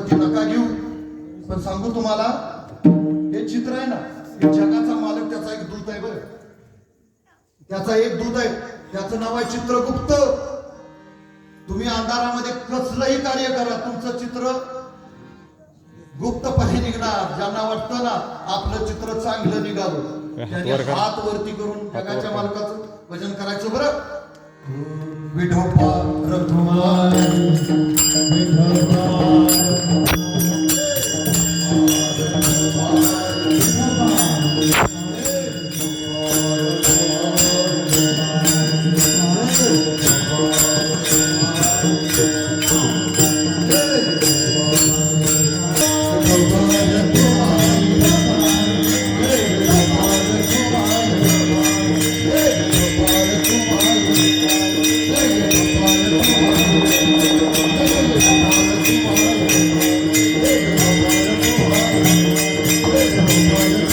पसंती नका घेऊ, पण सांगू तुम्हाला, हे चित्र आहे ना, हे जगाचा मालक त्याचा एक दूत आहे बरं. त्याचा एक दूत आहे, त्याचं नाव आहे चित्रगुप्त. तुम्ही अंधारामध्ये कसलंही कार्य करा, तुमचं चित्र गुप्तपणे निघणार. ज्यांना वाटतं ना आपलं चित्र चांगलं निघावं, त्याने हात वरती करून जगाच्या मालकाचं भजन करायचं बरं. Vithoba रघुमाई, Vithoba Thank you.